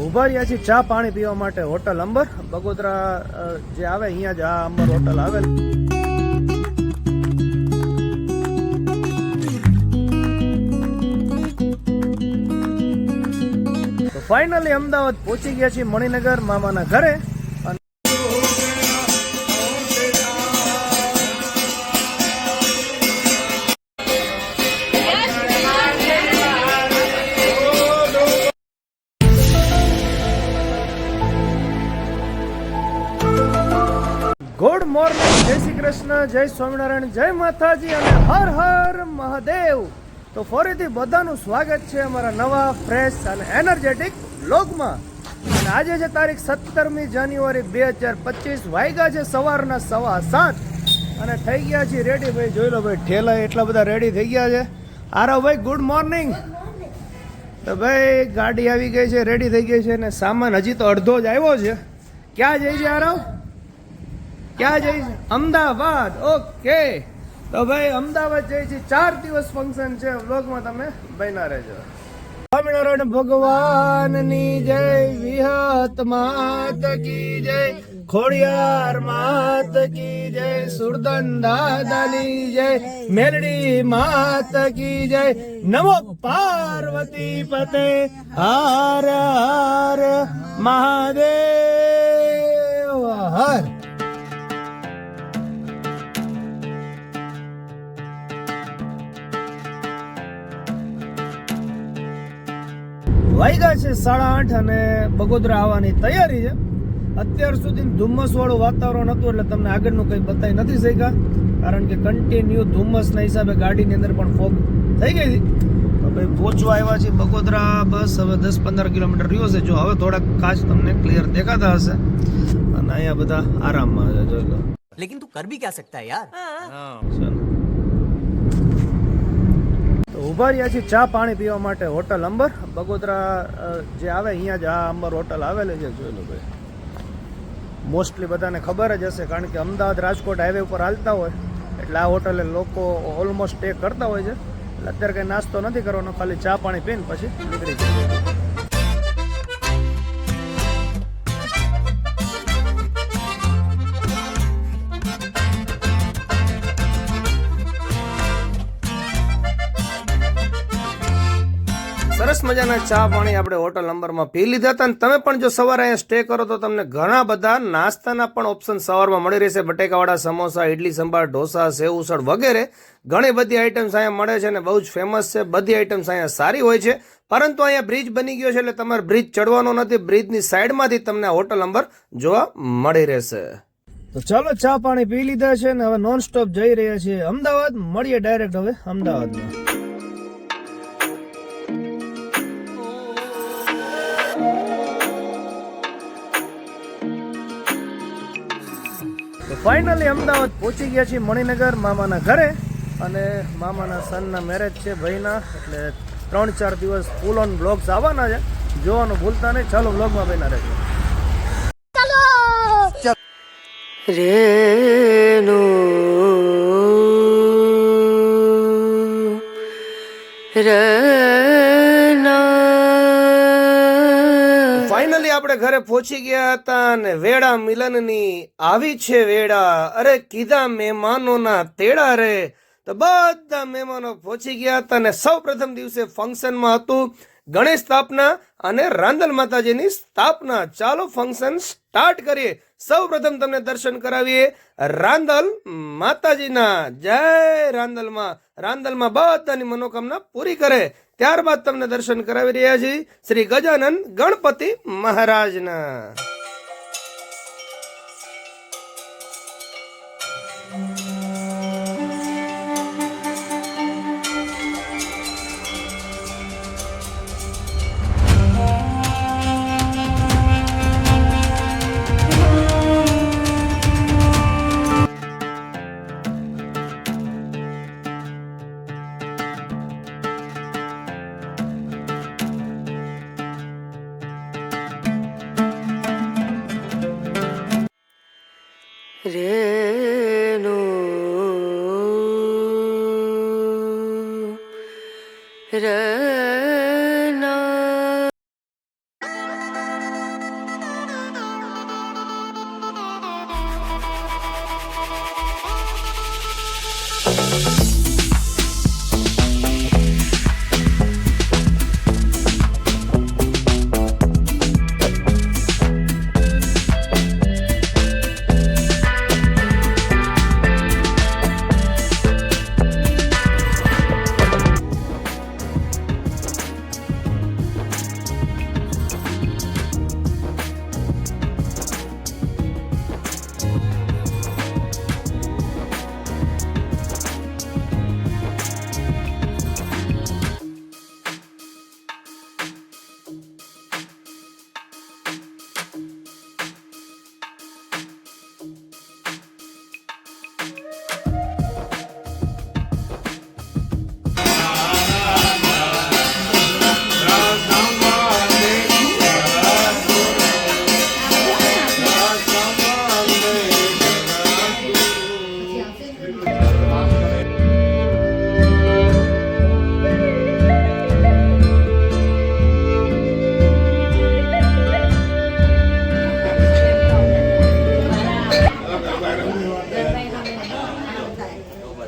ઉભા રહ્યા છીએ ચા પાણી પીવા માટે હોટલ અંબર બગોદરા જે આવે અહીંયા જ આ અંબર હોટલ આવે. તો ફાઇનલી અમદાવાદ પહોંચી ગયા છીએ મણિનગર મામાના ઘરે. ગુડ મોર્નિંગ, જય શ્રી કૃષ્ણ, જય સ્વામિનારાયણ, જય માતાજી અને હર હર મહાદેવ. તો ફરીથી બધાનું સ્વાગત છે અમારા નવા ફ્રેશ અને એનર્જેટિક બ્લોગમાં. અને આજે છે તારીખ 17મી જાન્યુઆરી 2025. વાગ્યા છે સવારના 7:15 અને થઈ ગયા છીએ રેડી. ભાઈ જોઈ લો ભાઈ, ઠેલા એટલા બધા રેડી થઈ ગયા છે. આરવ ભાઈ ગુડ મોર્નિંગ. તો ભાઈ ગાડી આવી ગઈ છે, રેડી થઈ ગઈ છે અને સામાન હજી તો અડધો જ આવ્યો છે. ક્યાં જઈ છે આરવ? ક્યાં જઈ છે? અમદાવાદ. ઓકે, તો ભાઈ અમદાવાદ જઈ છે. 4 દિવસ ફંક્શન છે. વ્લોગમાં તમે બન્યા રહેજો. સ્વામિનારાયણ ભગવાનની જય, વિહત માત કી જય, ખોડિયાર માત કી જય, સુરદન દાદાની જય, મેલડી માત કી જય, નમો પાર્વતી પતે, હર હર મહાદેવ હર. વાગ્યા છે 8:30 અને બગોદરા આવવાની તૈયારી છે. અત્યાર સુધી ધુમ્મસ વાળું વાતાવરણ હતું એટલે તમને આગળનું કંઈ બતાવી નથી શક્યા, કારણ કે કન્ટિન્યુ ધુમ્મસના હિસાબે ગાડીની અંદર પણ ફોગ થઈ ગઈ હતી. તો ભાઈ પહોંચવા આવ્યા છે બગોદરા. બસ હવે 10-15 કિલોમીટર રહ્યો છે. જો હવે થોડાક કાચ તમને ક્લિયર દેખાતા હશે અને અહીંયા બધા આરામમાં છે. જોઈ લો. લેકિન તું કર ભી ક્યા સકતા હે યાર. ચલો ઉભા રહ્યા છીએ ચા પાણી પીવા માટે હોટલ અંબર બગોદરા જે આવે અહીંયા જ આ અંબર હોટલ આવેલી છે. જોઈ લો ભાઈ, મોસ્ટલી બધાને ખબર જ હશે, કારણ કે અમદાવાદ રાજકોટ હાઈવે ઉપર હાલતા હોય એટલે આ હોટલે લોકો ઓલમોસ્ટ સ્ટે કરતા હોય છે. એટલે અત્યારે કંઈ નાસ્તો નથી કરવાનો, ખાલી ચા પાણી પીને પછી નીકળી જાય. સરસ મજાના ચા પાણી આપણે હોટલ નંબરમાં પી લીધા હતા. અને તમે પણ જો સવારે અહીંયા સ્ટે કરો તો તમને ઘણા બધા નાસ્તાના પણ ઓપ્શન સવારમાં મળી રહેશે. બટેકાવાળા સમોસા, ઇડલી સંભાર, ઢોસા, સેવ ઉસળ વગેરે ઘણી બધી આઈટમ્સ અહીંયા મળે છે અને બહુ જ ફેમસ છે. બધી આઈટમ્સ અહીંયા સારી હોય છે, પરંતુ અહીંયા બ્રિજ બની ગયો છે એટલે તમારે બ્રિજ ચડવાનો નથી. બ્રિજની સાઈડમાંથી તમને હોટલ નંબર જોવા મળી રહેશે. તો ચાલો ચા પાણી પી લીધા છે ને હવે નોન સ્ટોપ જઈ રહ્યા છીએ અમદાવાદ. મળીએ ડાયરેક્ટ હવે અમદાવાદમાં. ફાઇનલી અમદાવાદ પહોંચી ગયા છીએ મણિનગર મામાના ઘરે. અને મામાના સનના મેરેજ છે ભાઈના, એટલે 3-4 દિવસ ફૂલ ઓન બ્લોગ્સ આવવાના છે. જોવાનું ભૂલતા નહીં. ચાલો બ્લોગમાં બન્યા રહેજો. ફાઇનલી આપણે ઘરે પહોંચી ગયા હતા અને વેળા મિલનની આવી છે વેળા. અરે કીધા મહેમાનોના તેડા રે. તો બધા મહેમાનો પહોંચી ગયા હતા અને સૌ પ્રથમ દિવસે ફંક્શનમાં હતું ગણેશ સ્થાપના અને રાંદલ માતાજીની સ્થાપના. ચાલો ફંક્શન સ્ટાર્ટ કરીએ. સૌ પ્રથમ તમને દર્શન કરાવીએ રાંદલ માતાજીના. જય રાંદલમાં. રાંદલમાં બધાની મનોકામના પૂરી કરે. ત્યારબાદ તમને દર્શન કરાવી રહ્યા છીએ શ્રી ગજાનન ગણપતિ મહારાજના. રેનો રેના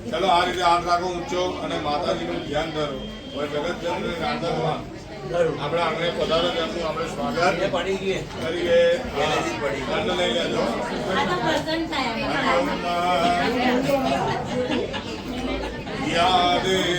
ચલો આ રીતે હાથ રાખો ઊંચો અને માતાજીનું ધ્યાન ધરો. હવે જગત જનની રાંધણમાં આપણે આંગણે પધારો તેમનું આપણે સ્વાગત કરીએ. દંડ લઈ લેજો. યા દેવી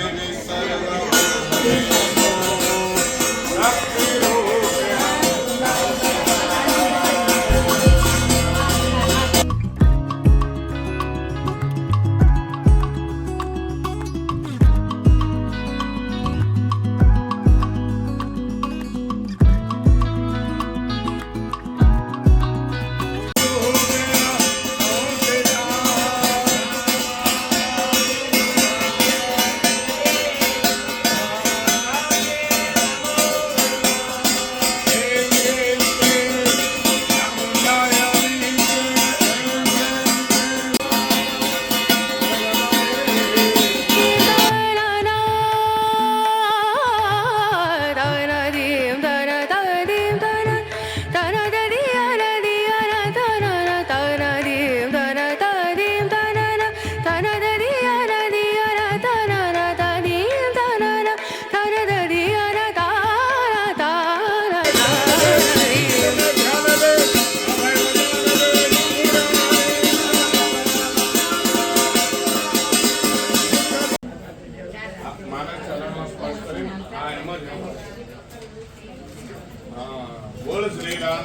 બોલ શ્રી રામ.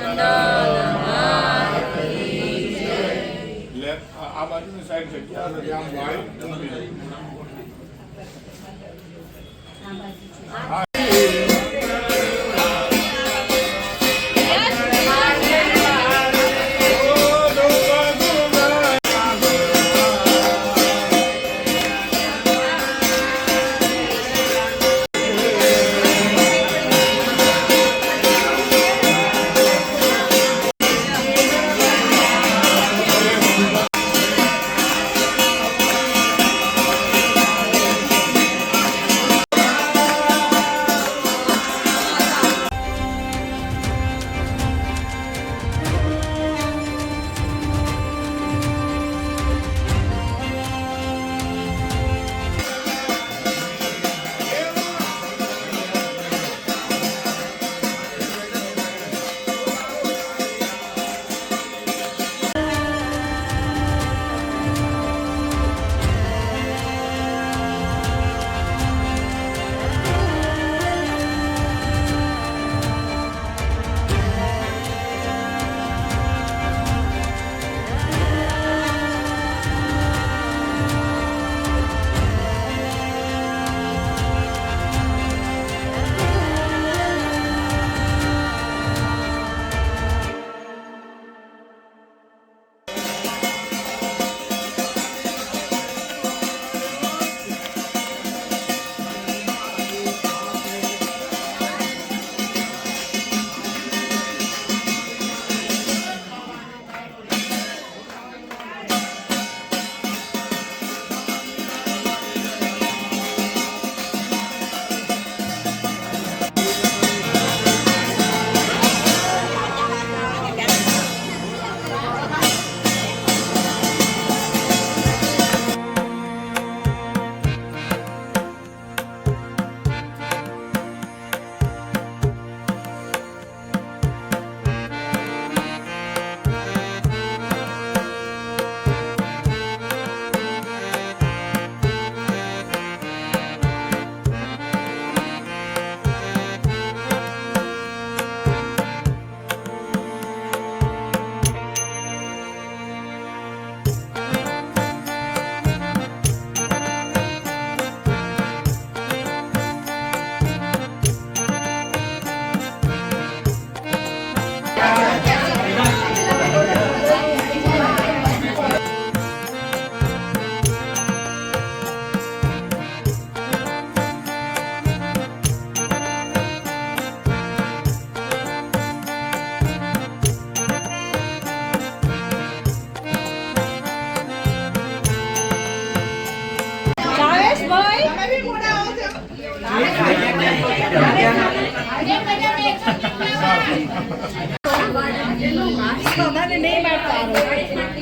આ બાજુની સાઈડ જગ્યા છે ત્યાં વાળી Soalnya nih, Mbak.